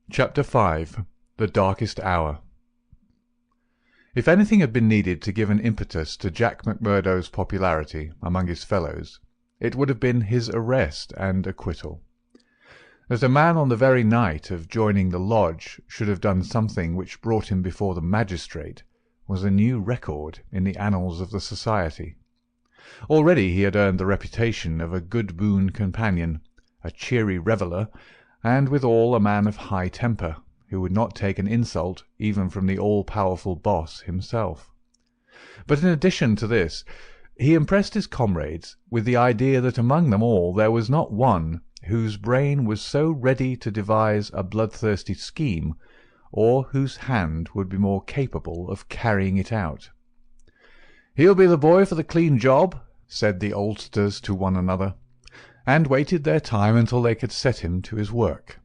Chapter 5. The Darkest Hour. If anything had been needed to give an impetus to Jack McMurdo's popularity among his fellows, it would have been his arrest and acquittal. That a man on the very night of joining the lodge should have done something which brought him before the magistrate was a new record in the annals of the society. Already he had earned the reputation of a good boon companion, a cheery reveller, and withal a man of high temper, who would not take an insult even from the all-powerful boss himself. But in addition to this, he impressed his comrades with the idea that among them all there was not one whose brain was so ready to devise a bloodthirsty scheme, or whose hand would be more capable of carrying it out. "He'll be the boy for the clean job," said the oldsters to one another, and waited their time until they could set him to his work.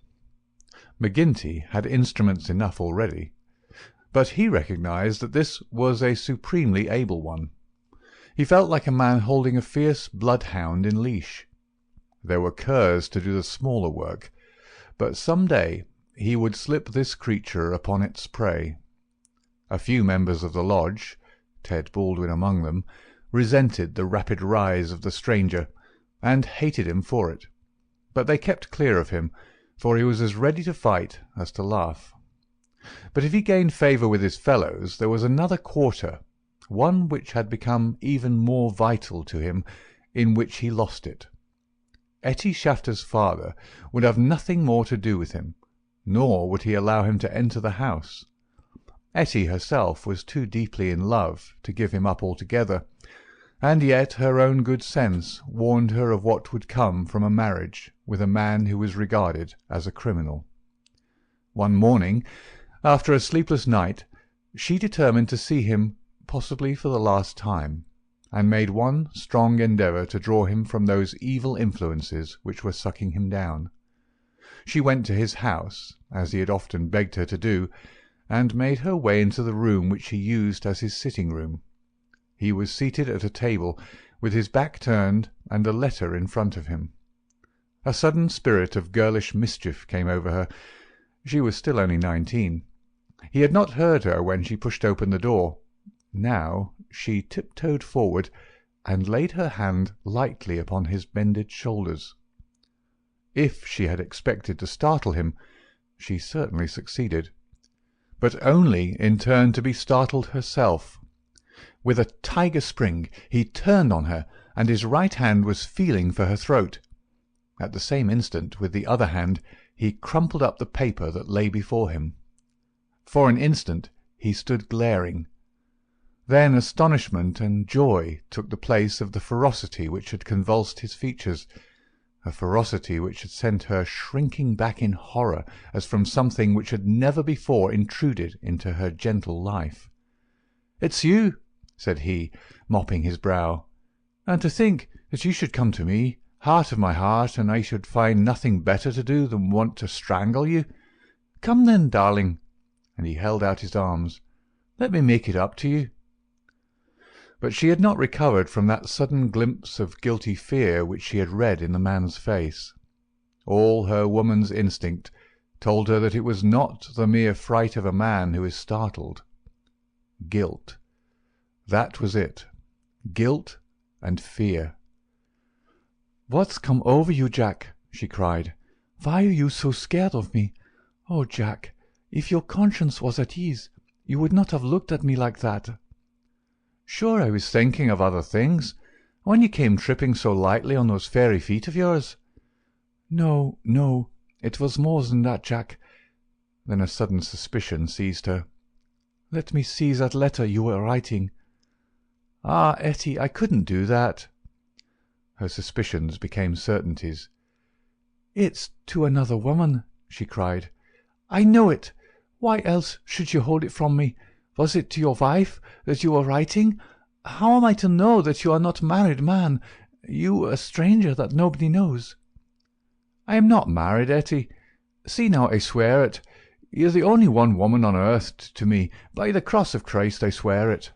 McGinty had instruments enough already, but he recognized that this was a supremely able one. He felt like a man holding a fierce bloodhound in leash. There were curs to do the smaller work, but some day he would slip this creature upon its prey. A few members of the lodge, Ted Baldwin among them, resented the rapid rise of the stranger, and hated him for it, but they kept clear of him, for he was as ready to fight as to laugh. But if he gained favour with his fellows, there was another quarter, one which had become even more vital to him, in which he lost it. Etty Shafter's father would have nothing more to do with him, nor would he allow him to enter the house. Etty herself was too deeply in love to give him up altogether, and yet her own good sense warned her of what would come from a marriage with a man who was regarded as a criminal. One morning, after a sleepless night, she determined to see him, possibly for the last time, and made one strong endeavour to draw him from those evil influences which were sucking him down. She went to his house, as he had often begged her to do, and made her way into the room which he used as his sitting-room. He was seated at a table, with his back turned and a letter in front of him. A sudden spirit of girlish mischief came over her. She was still only 19. He had not heard her when she pushed open the door. Now she tiptoed forward and laid her hand lightly upon his bended shoulders. If she had expected to startle him, she certainly succeeded, but only in turn to be startled herself. With a tiger spring he turned on her, and his right hand was feeling for her throat. At the same instant, with the other hand, he crumpled up the paper that lay before him. For an instant he stood glaring. Then astonishment and joy took the place of the ferocity which had convulsed his features, a ferocity which had sent her shrinking back in horror as from something which had never before intruded into her gentle life. "It's you," said he, mopping his brow. "And to think that you should come to me, heart of my heart, and I should find nothing better to do than want to strangle you. Come then, darling," and he held out his arms. "Let me make it up to you." But she had not recovered from that sudden glimpse of guilty fear which she had read in the man's face. All her woman's instinct told her that it was not the mere fright of a man who is startled. Guilt. That was it. Guilt and fear. "What's come over you, Jack?" she cried. "Why are you so scared of me? Oh, Jack, if your conscience was at ease, you would not have looked at me like that." "Sure, I was thinking of other things, when you came tripping so lightly on those fairy feet of yours." "No, no, it was more than that, Jack." Then a sudden suspicion seized her. "Let me see that letter you were writing." "Ah, Etty, I couldn't do that." Her suspicions became certainties. "It's to another woman," she cried. "I know it. Why else should you hold it from me? Was it to your wife that you were writing? How am I to know that you are not a married man, you a stranger that nobody knows?" "I am not married, Etty. See now, I swear it. You're the only one woman on earth to me. By the cross of Christ, I swear it."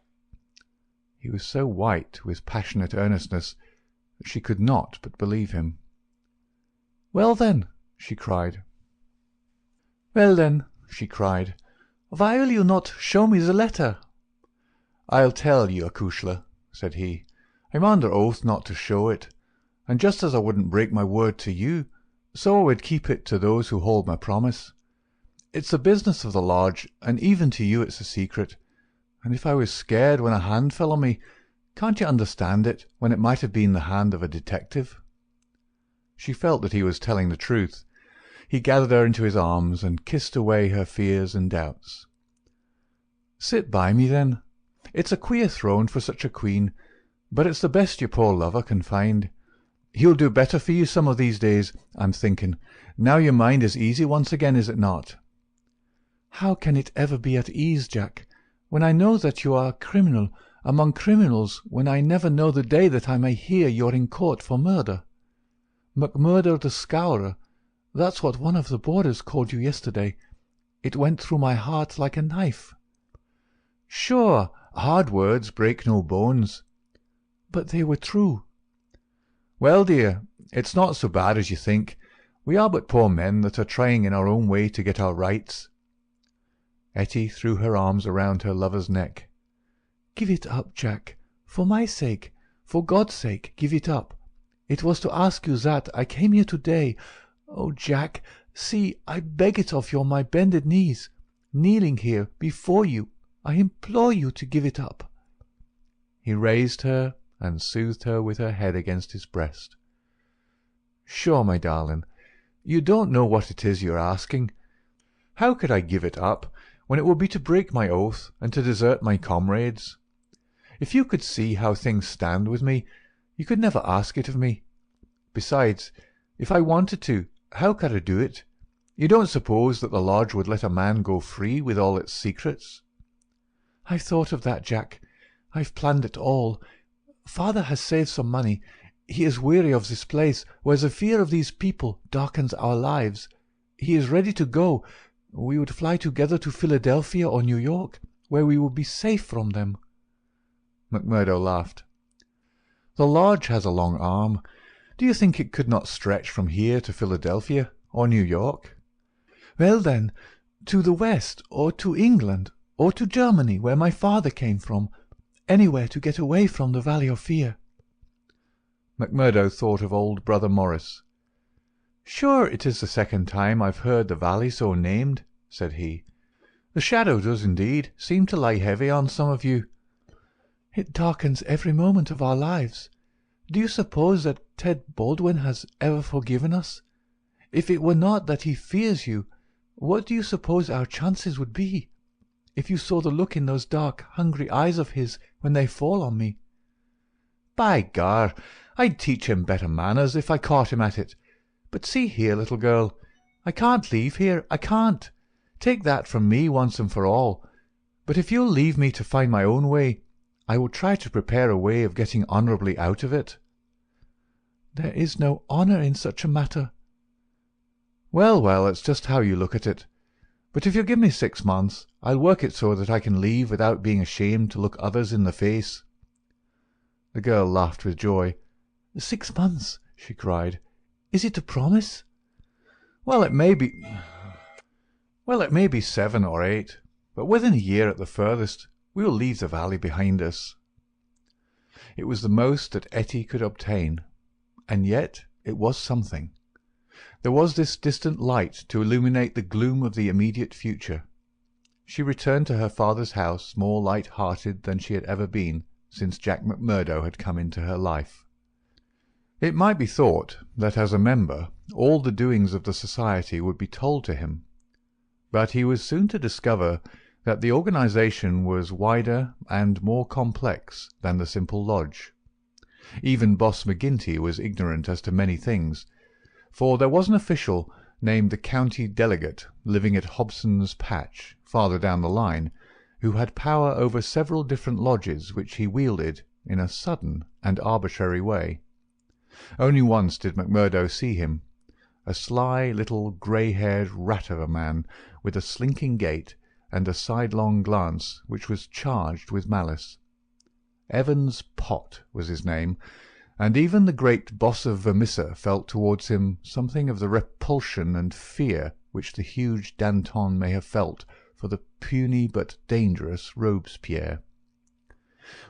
He was so white with passionate earnestness that she could not but believe him. "Well then," she cried. "Well then," she cried, "why will you not show me the letter?" "I'll tell you, acushla," said he. "I'm under oath not to show it, and just as I wouldn't break my word to you, so I would keep it to those who hold my promise. It's the business of the lodge, and even to you it's a secret. And if I was scared when a hand fell on me, can't you understand it when it might have been the hand of a detective?" She felt that he was telling the truth. He gathered her into his arms and kissed away her fears and doubts. "Sit by me, then. It's a queer throne for such a queen, but it's the best your poor lover can find. He'll do better for you some of these days, I'm thinking. Now your mind is easy once again, is it not?" "How can it ever be at ease, Jack, when I know that you are a criminal among criminals, when I never know the day that I may hear you're in court for murder? McMurdo the Scourer, that's what one of the boarders called you yesterday. It went through my heart like a knife." "Sure, hard words break no bones." "But they were true." "Well, dear, it's not so bad as you think. We are but poor men that are trying in our own way to get our rights." Etty threw her arms around her lover's neck. "Give it up, Jack. For my sake, for God's sake, give it up. It was to ask you that I came here today. Oh, Jack, see, I beg it of you on my bended knees, kneeling here before you. I implore you to give it up." He raised her and soothed her with her head against his breast. "Sure, my darling, you don't know what it is you're asking. How could I give it up when it would be to break my oath and to desert my comrades? If you could see how things stand with me, you could never ask it of me. Besides, if I wanted to, how could I do it? You don't suppose that the lodge would let a man go free with all its secrets?" "I've thought of that, Jack. I've planned it all. Father has saved some money. He is weary of this place, where the fear of these people darkens our lives. He is ready to go. We would fly together to Philadelphia or New York, where we would be safe from them." McMurdo laughed. "The lodge has a long arm. Do you think it could not stretch from here to Philadelphia or New York?" "Well, then, to the West, or to England, or to Germany, where my father came from. Anywhere to get away from the Valley of Fear." McMurdo thought of old Brother Morris. "Sure, it is the second time I've heard the valley so named," said he. "The shadow does indeed seem to lie heavy on some of you." "It darkens every moment of our lives. Do you suppose that Ted Baldwin has ever forgiven us? If it were not that he fears you, what do you suppose our chances would be? If you saw the look in those dark, hungry eyes of his when they fall on me." "By gar, I'd teach him better manners if I caught him at it. But see here, little girl, I can't leave here, I can't. Take that from me once and for all. But if you'll leave me to find my own way, I will try to prepare a way of getting honourably out of it." "There is no honour in such a matter." "Well, well, it's just how you look at it. But if you'll give me 6 months, I'll work it so that I can leave without being ashamed to look others in the face." The girl laughed with joy. 6 months!" she cried. "Is it a promise?" Well, it may be 7 or 8, but within a year at the furthest we will leave the valley behind us." It was the most that Etty could obtain, and yet it was something. There was this distant light to illuminate the gloom of the immediate future. She returned to her father's house more light-hearted than she had ever been since Jack McMurdo had come into her life. It might be thought that as a member all the doings of the society would be told to him, but he was soon to discover that the organization was wider and more complex than the simple lodge. Even Boss McGinty was ignorant as to many things, for there was an official named the county delegate living at Hobson's Patch, farther down the line, who had power over several different lodges which he wielded in a sudden and arbitrary way. Only once did McMurdo see him, a sly little grey-haired rat of a man with a slinking gait and a sidelong glance which was charged with malice. Evans Pott was his name, and even the great boss of Vermissa felt towards him something of the repulsion and fear which the huge Danton may have felt for the puny but dangerous Robespierre.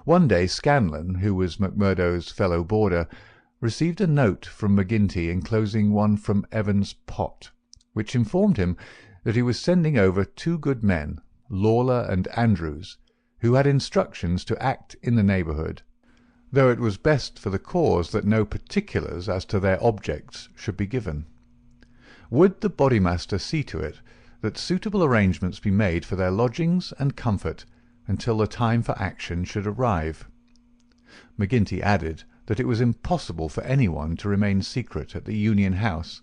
One day Scanlon, who was Macmurdo's fellow boarder, received a note from McGinty enclosing one from Evans Pott, which informed him that he was sending over 2 good men, Lawler and Andrews, who had instructions to act in the neighbourhood, though it was best for the cause that no particulars as to their objects should be given. Would the bodymaster see to it that suitable arrangements be made for their lodgings and comfort until the time for action should arrive? McGinty added that it was impossible for anyone to remain secret at the Union House,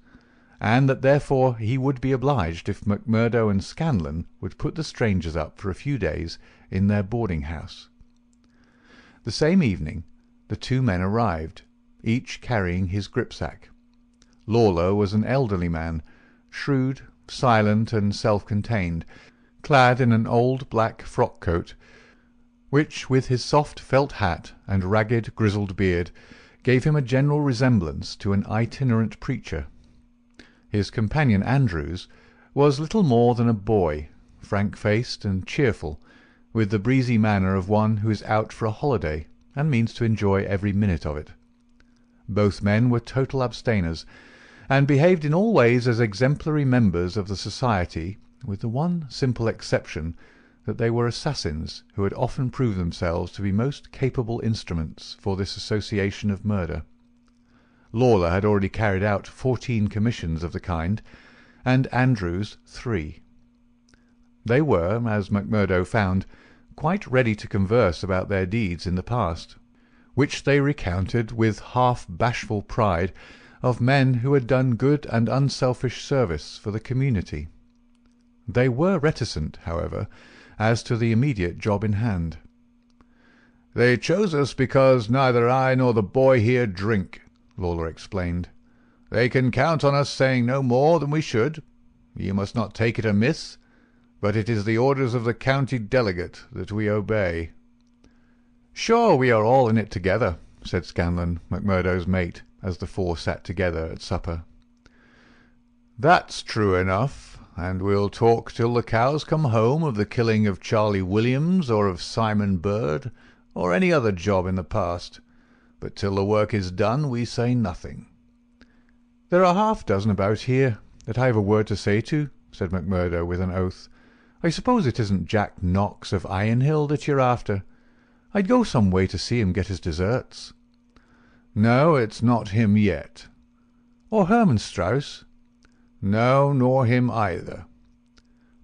and that therefore he would be obliged if Macmurdo and Scanlon would put the strangers up for a few days in their boarding-house. The same evening the 2 men arrived, each carrying his gripsack. Lawler was an elderly man, shrewd, silent, and self-contained, clad in an old black frock-coat, which, with his soft felt hat and ragged grizzled beard, gave him a general resemblance to an itinerant preacher. His companion Andrews was little more than a boy, frank-faced and cheerful, with the breezy manner of one who is out for a holiday and means to enjoy every minute of it. Both men were total abstainers, and behaved in all ways as exemplary members of the society, with the one simple exception that they were assassins who had often proved themselves to be most capable instruments for this association of murder. Lawler had already carried out 14 commissions of the kind, and Andrews 3. They were, as Macmurdo found, quite ready to converse about their deeds in the past, which they recounted with half-bashful pride of men who had done good and unselfish service for the community. They were reticent, however, as to the immediate job in hand. "They chose us because neither I nor the boy here drink," Lawler explained. "They can count on us saying no more than we should. You must not take it amiss, but it is the orders of the county delegate that we obey." "Sure, we are all in it together," said Scanlon, Macmurdo's mate, as the 4 sat together at supper. "That's true enough, and we'll talk till the cows come home of the killing of Charlie Williams or of Simon Bird, or any other job in the past, but till the work is done we say nothing." "There are half dozen about here that I have a word to say to," said Macmurdo with an oath. "I suppose it isn't Jack Knox of Ironhill that you're after? I'd go some way to see him get his deserts." "No, it's not him yet." "Or Herman Strauss?" "No, nor him either."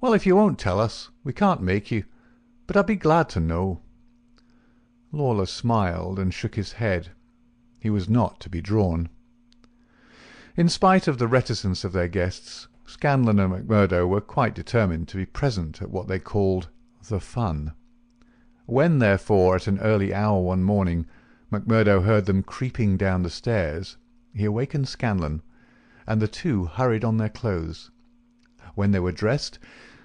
"Well, if you won't tell us, we can't make you, but I'd be glad to know." Lawler smiled and shook his head. He was not to be drawn. In spite of the reticence of their guests, Scanlon and Macmurdo were quite determined to be present at what they called the fun. When, therefore, at an early hour one morning, Macmurdo heard them creeping down the stairs, he awakened Scanlon, and the 2 hurried on their clothes. When they were dressed,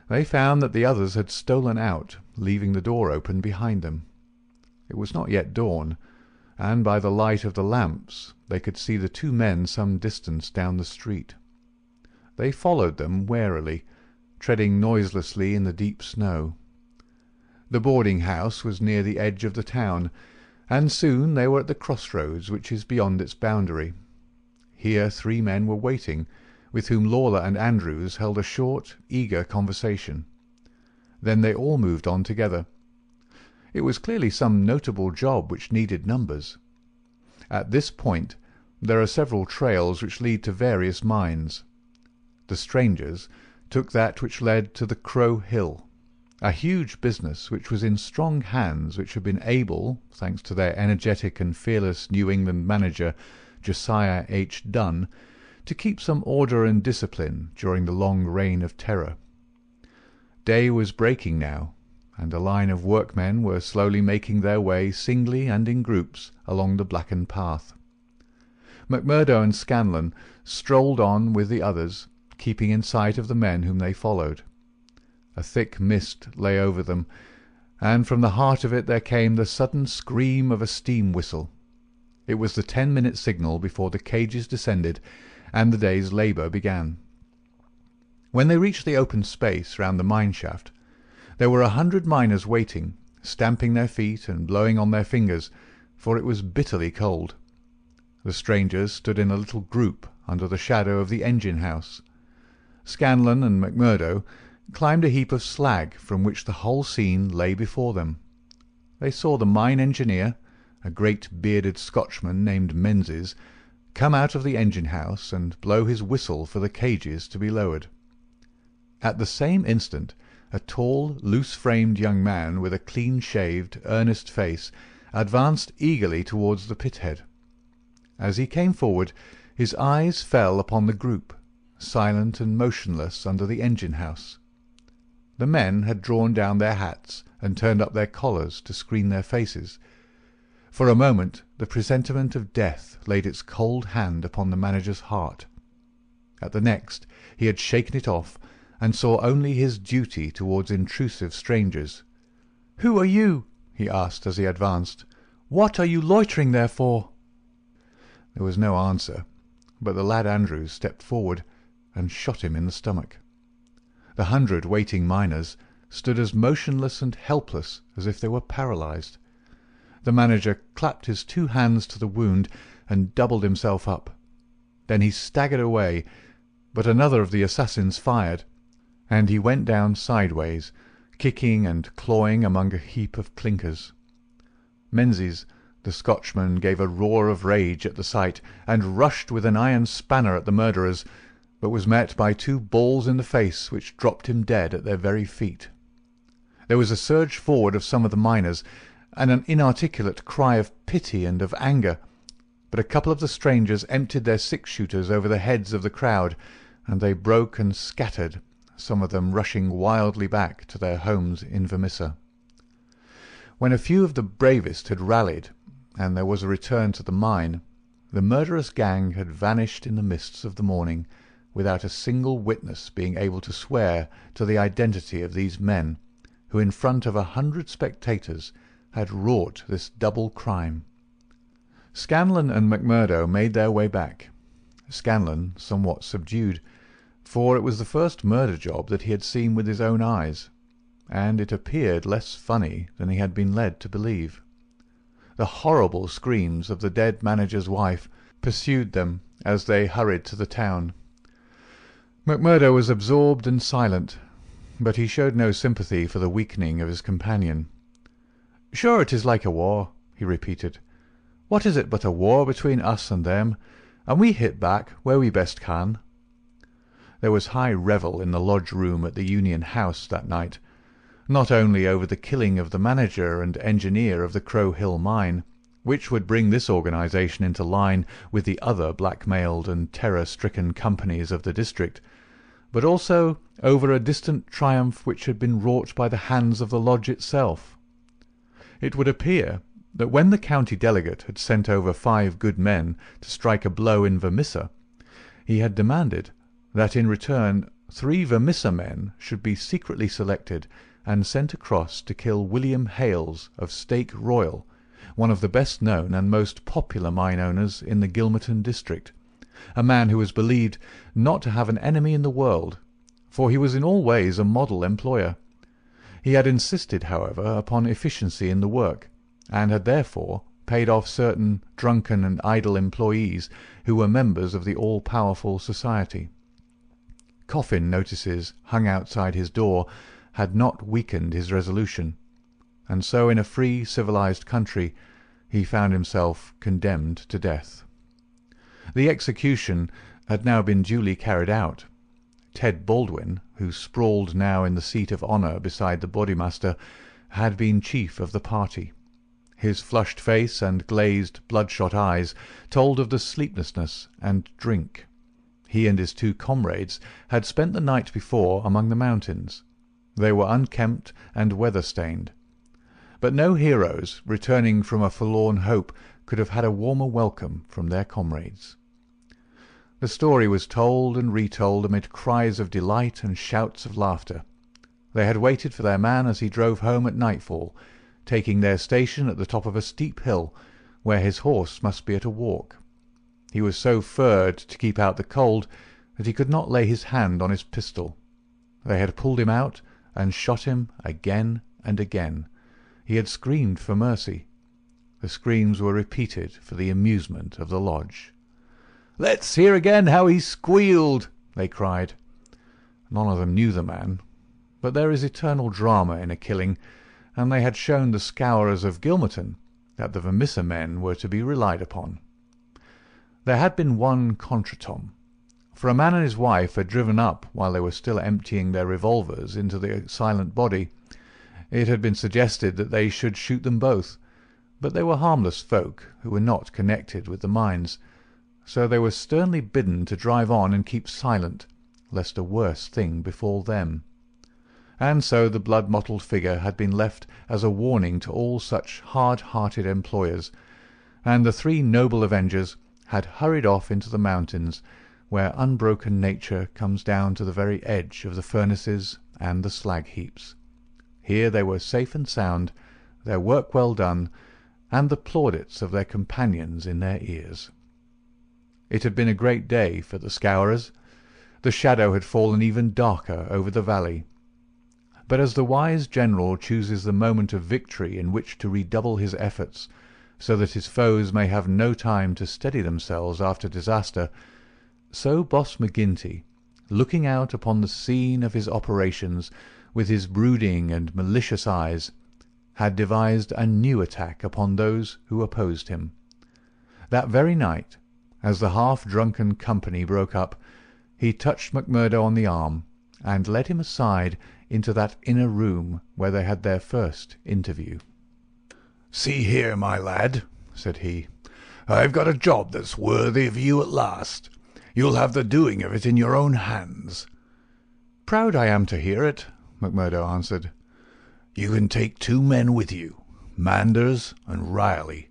they found that the others had stolen out, leaving the door open behind them. It was not yet dawn, and by the light of the lamps they could see the 2 men some distance down the street. They followed them warily, treading noiselessly in the deep snow. The boarding-house was near the edge of the town, and soon they were at the crossroads which is beyond its boundary. Here 3 men were waiting, with whom Lawler and Andrews held a short, eager conversation. Then they all moved on together. It was clearly some notable job which needed numbers. At this point there are several trails which lead to various mines. The strangers took that which led to the Crow Hill, a huge business which was in strong hands which had been able, thanks to their energetic and fearless New England manager, Josiah H. Dunn, to keep some order and discipline during the long reign of terror. Day was breaking now, and a line of workmen were slowly making their way singly and in groups along the blackened path. Macmurdo and Scanlon strolled on with the others, keeping in sight of the men whom they followed. A thick mist lay over them, and from the heart of it there came the sudden scream of a steam whistle. It was the 10-minute signal before the cages descended and the day's labour began. When they reached the open space round the mine shaft, there were 100 miners waiting, stamping their feet and blowing on their fingers, for it was bitterly cold. The strangers stood in a little group under the shadow of the engine-house. Scanlon and McMurdo climbed a heap of slag from which the whole scene lay before them. They saw the mine engineer, a great bearded Scotchman named Menzies, come out of the engine-house and blow his whistle for the cages to be lowered. At the same instant a tall, loose-framed young man with a clean-shaved, earnest face advanced eagerly towards the pit-head. As he came forward, his eyes fell upon the group, silent and motionless under the engine-house. The men had drawn down their hats and turned up their collars to screen their faces. For a moment the presentiment of death laid its cold hand upon the manager's heart. At the next he had shaken it off, and saw only his duty towards intrusive strangers. "Who are you?" he asked as he advanced. "What are you loitering there for?" There was no answer, but the lad Andrews stepped forward and shot him in the stomach. The 100 waiting miners stood as motionless and helpless as if they were paralysed. The manager clapped his 2 hands to the wound and doubled himself up. Then he staggered away, but another of the assassins fired, and he went down sideways, kicking and clawing among a heap of clinkers. Menzies, the Scotchman, gave a roar of rage at the sight, and rushed with an iron spanner at the murderers, but was met by 2 balls in the face which dropped him dead at their very feet. There was a surge forward of some of the miners, and an inarticulate cry of pity and of anger, but a couple of the strangers emptied their 6-shooters over the heads of the crowd, and they broke and scattered, some of them rushing wildly back to their homes in Vermissa. When a few of the bravest had rallied, and there was a return to the mine, the murderous gang had vanished in the mists of the morning, without a single witness being able to swear to the identity of these men, who in front of 100 spectators had wrought this double crime. Scanlon and McMurdo made their way back, Scanlon somewhat subdued, for it was the first murder job that he had seen with his own eyes, and it appeared less funny than he had been led to believe. The horrible screams of the dead manager's wife pursued them as they hurried to the town. McMurdo was absorbed and silent, but he showed no sympathy for the weakening of his companion. "Sure it is like a war," he repeated. "What is it but a war between us and them, and we hit back where we best can." There was high revel in the lodge-room at the Union House that night, not only over the killing of the manager and engineer of the Crow Hill mine, which would bring this organisation into line with the other blackmailed and terror-stricken companies of the district, but also over a distant triumph which had been wrought by the hands of the lodge itself. It would appear that when the county delegate had sent over 5 good men to strike a blow in Vermissa, he had demanded that in return 3 Vermissa men should be secretly selected and sent across to kill William Hales of Stake Royal, one of the best known and most popular mine owners in the Gilmerton district, a man who was believed not to have an enemy in the world, for he was in all ways a model employer. He had insisted, however, upon efficiency in the work, and had therefore paid off certain drunken and idle employees who were members of the all-powerful society. Coffin notices hung outside his door had not weakened his resolution, and so in a free civilized country he found himself condemned to death. The execution had now been duly carried out. Ted Baldwin, who sprawled now in the seat of honour beside the bodymaster, had been chief of the party. His flushed face and glazed, bloodshot eyes told of the sleeplessness and drink. He and his 2 comrades had spent the night before among the mountains. They were unkempt and weather-stained. But no heroes, returning from a forlorn hope, could have had a warmer welcome from their comrades. The story was told and retold amid cries of delight and shouts of laughter. They had waited for their man as he drove home at nightfall, taking their station at the top of a steep hill, where his horse must be at a walk. He was so furred to keep out the cold that he could not lay his hand on his pistol. They had pulled him out and shot him again and again. He had screamed for mercy. The screams were repeated for the amusement of the lodge. "Let's hear again how he squealed!" they cried. None of them knew the man, but there is eternal drama in a killing, and they had shown the Scourers of Gilmerton that the Vermissa men were to be relied upon. There had been one contretemps, for a man and his wife had driven up while they were still emptying their revolvers into the silent body. It had been suggested that they should shoot them both, but they were harmless folk who were not connected with the mines, so they were sternly bidden to drive on and keep silent, lest a worse thing befall them. And so the blood-mottled figure had been left as a warning to all such hard-hearted employers, and the three noble avengers had hurried off into the mountains, where unbroken nature comes down to the very edge of the furnaces and the slag-heaps. Here they were safe and sound, their work well done, and the plaudits of their companions in their ears. It had been a great day for the Scourers. The shadow had fallen even darker over the valley. But as the wise general chooses the moment of victory in which to redouble his efforts, so that his foes may have no time to steady themselves after disaster, so Boss McGinty, looking out upon the scene of his operations with his brooding and malicious eyes, had devised a new attack upon those who opposed him. That very night, as the half-drunken company broke up, he touched McMurdo on the arm and led him aside into that inner room where they had their first interview. "See here, my lad," said he, "I've got a job that's worthy of you at last. You'll have the doing of it in your own hands." "Proud I am to hear it," McMurdo answered. "You can take 2 men with you, Manders and Riley.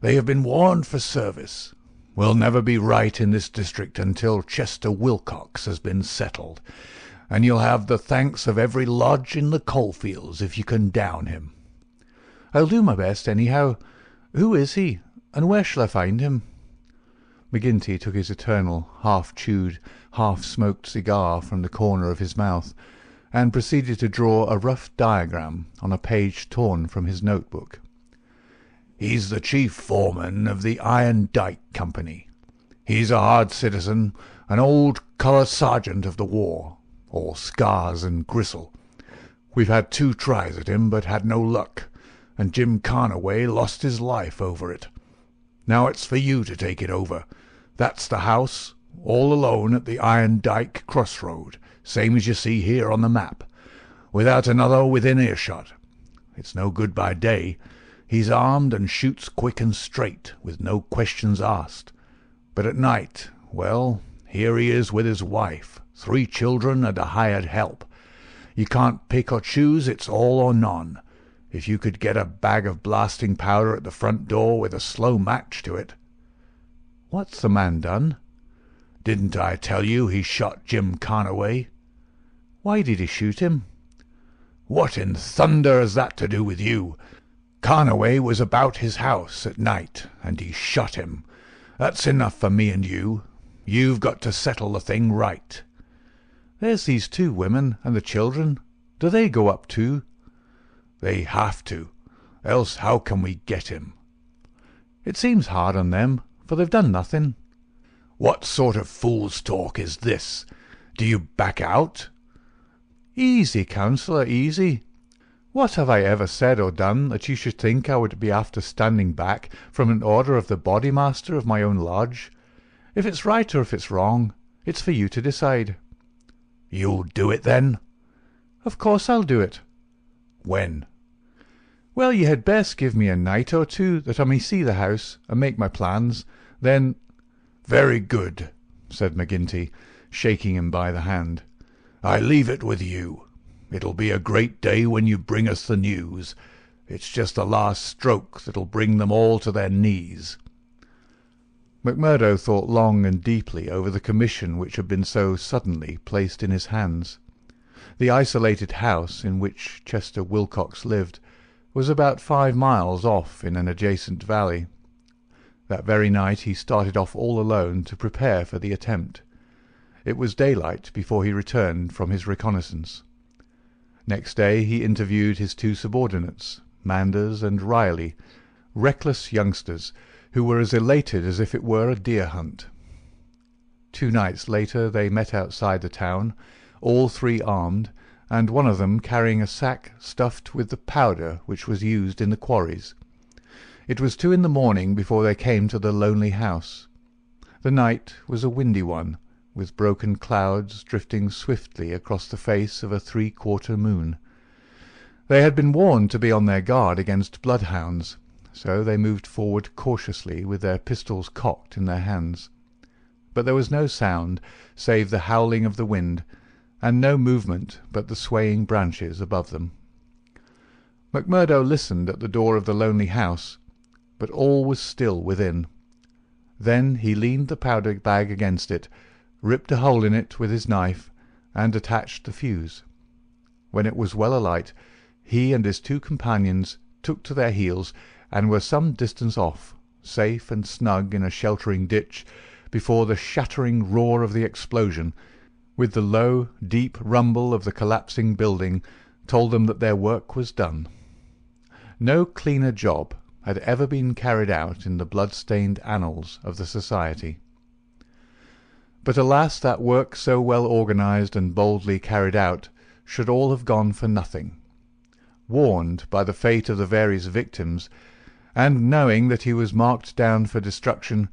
They have been warned for service. We'll never be right in this district until Chester Wilcox has been settled, and you'll have the thanks of every lodge in the coalfields if you can down him." "I'll do my best, anyhow. Who is he, and where shall I find him?" McGinty took his eternal half-chewed, half-smoked cigar from the corner of his mouth, and proceeded to draw a rough diagram on a page torn from his notebook. "He's the chief foreman of the Iron Dyke Company. He's a hard citizen, an old colour sergeant of the war, all scars and gristle. We've had 2 tries at him, but had no luck, and Jim Carnaway lost his life over it. Now it's for you to take it over. That's the house, all alone at the Iron Dyke crossroad, same as you see here on the map, without another within earshot. It's no good by day. He's armed and shoots quick and straight, with no questions asked. But at night, well, here he is with his wife, 3 children and a hired help. You can't pick or choose, it's all or none. If you could get a bag of blasting powder at the front door with a slow match to it." "What's the man done?" "Didn't I tell you he shot Jim Carnaway?" "Why did he shoot him?" "What in thunder has that to do with you? Carnaway was about his house at night, and he shot him. That's enough for me and you. You've got to settle the thing right." "There's these 2 women and the children. Do they go up too?" "They have to. Else how can we get him?" "It seems hard on them, for they've done nothing." "What sort of fool's talk is this? Do you back out?" "Easy, counsellor, easy. What have I ever said or done that you should think I would be after standing back from an order of the bodymaster of my own lodge? If it's right or if it's wrong, it's for you to decide." "You'll do it, then?" "Of course I'll do it." "When?" "Well, you had best give me a night or 2 that I may see the house and make my plans. Then—" "Very good," said McGinty, shaking him by the hand. "I leave it with you. It'll be a great day when you bring us the news. It's just the last stroke that'll bring them all to their knees." McMurdo thought long and deeply over the commission which had been so suddenly placed in his hands. The isolated house in which Chester Wilcox lived was about 5 miles off in an adjacent valley, That very night he started off all alone to prepare for the attempt. It was daylight before he returned from his reconnaissance. Next day he interviewed his two subordinates, Manders and Riley, reckless youngsters who were as elated as if it were a deer hunt. 2 nights later they met outside the town, all 3 armed, and one of them carrying a sack stuffed with the powder which was used in the quarries. It was 2 in the morning before they came to the lonely house. The night was a windy one, with broken clouds drifting swiftly across the face of a 3/4 moon. They had been warned to be on their guard against bloodhounds, so they moved forward cautiously with their pistols cocked in their hands. But there was no sound save the howling of the wind, and no movement but the swaying branches above them. MacMurdo listened at the door of the lonely house, but all was still within. Then he leaned the powder bag against it, ripped a hole in it with his knife, and attached the fuse. When it was well alight, he and his 2 companions took to their heels and were some distance off, safe and snug in a sheltering ditch, before the shattering roar of the explosion, with the low, deep rumble of the collapsing building, told them that their work was done. No cleaner job had ever been carried out in the blood-stained annals of the Society. But alas, that work so well organized and boldly carried out should all have gone for nothing. Warned by the fate of the various victims, and knowing that he was marked down for destruction,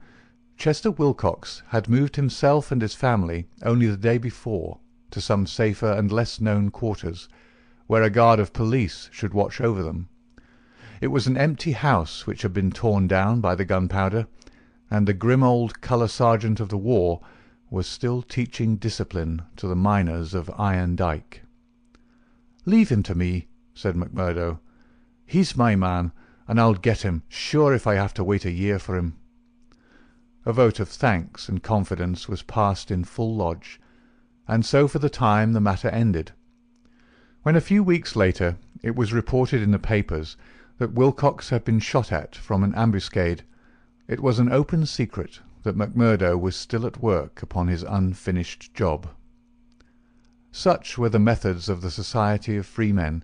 Chester Wilcox had moved himself and his family only the day before to some safer and less known quarters, where a guard of police should watch over them. It was an empty house which had been torn down by the gunpowder, and the grim old colour sergeant of the war was still teaching discipline to the miners of Iron Dyke. "Leave him to me," said MacMurdo. "He's my man, and I'll get him, sure, if I have to wait a year for him." A vote of thanks and confidence was passed in full lodge, and so for the time the matter ended. When a few weeks later it was reported in the papers that Wilcox had been shot at from an ambuscade, it was an open secret that MacMurdo was still at work upon his unfinished job. Such were the methods of the Society of Free Men,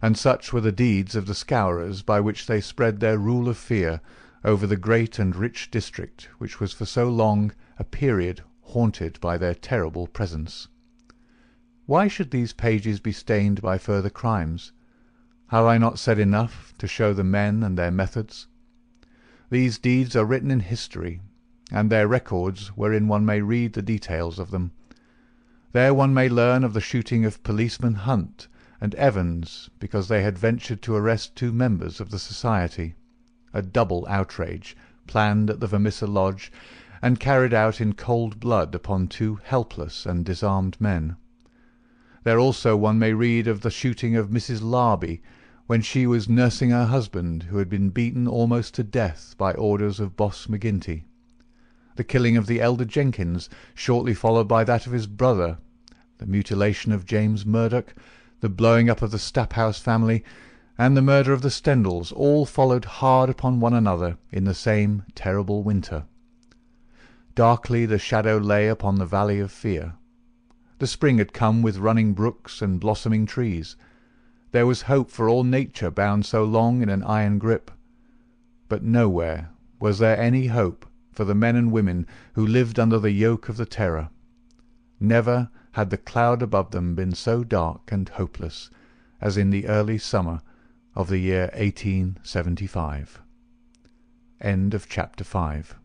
and such were the deeds of the Scourers by which they spread their rule of fear over the great and rich district which was for so long a period haunted by their terrible presence. Why should these pages be stained by further crimes? Have I not said enough to show the men and their methods? These deeds are written in history, and their records wherein one may read the details of them. There one may learn of the shooting of policemen Hunt and Evans because they had ventured to arrest 2 members of the Society, a double outrage planned at the Vermissa Lodge and carried out in cold blood upon 2 helpless and disarmed men. There also one may read of the shooting of Mrs. Larby when she was nursing her husband, who had been beaten almost to death by orders of Boss McGinty, the killing of the elder Jenkins, shortly followed by that of his brother, the mutilation of James Murdoch, the blowing up of the Staphouse family, and the murder of the Stendals, all followed hard upon one another in the same terrible winter. Darkly the shadow lay upon the valley of fear. The spring had come with running brooks and blossoming trees. There was hope for all nature bound so long in an iron grip. But nowhere was there any hope for the men and women who lived under the yoke of the terror. Never had the cloud above them been so dark and hopeless as in the early summer of the year 1875. End of chapter 5.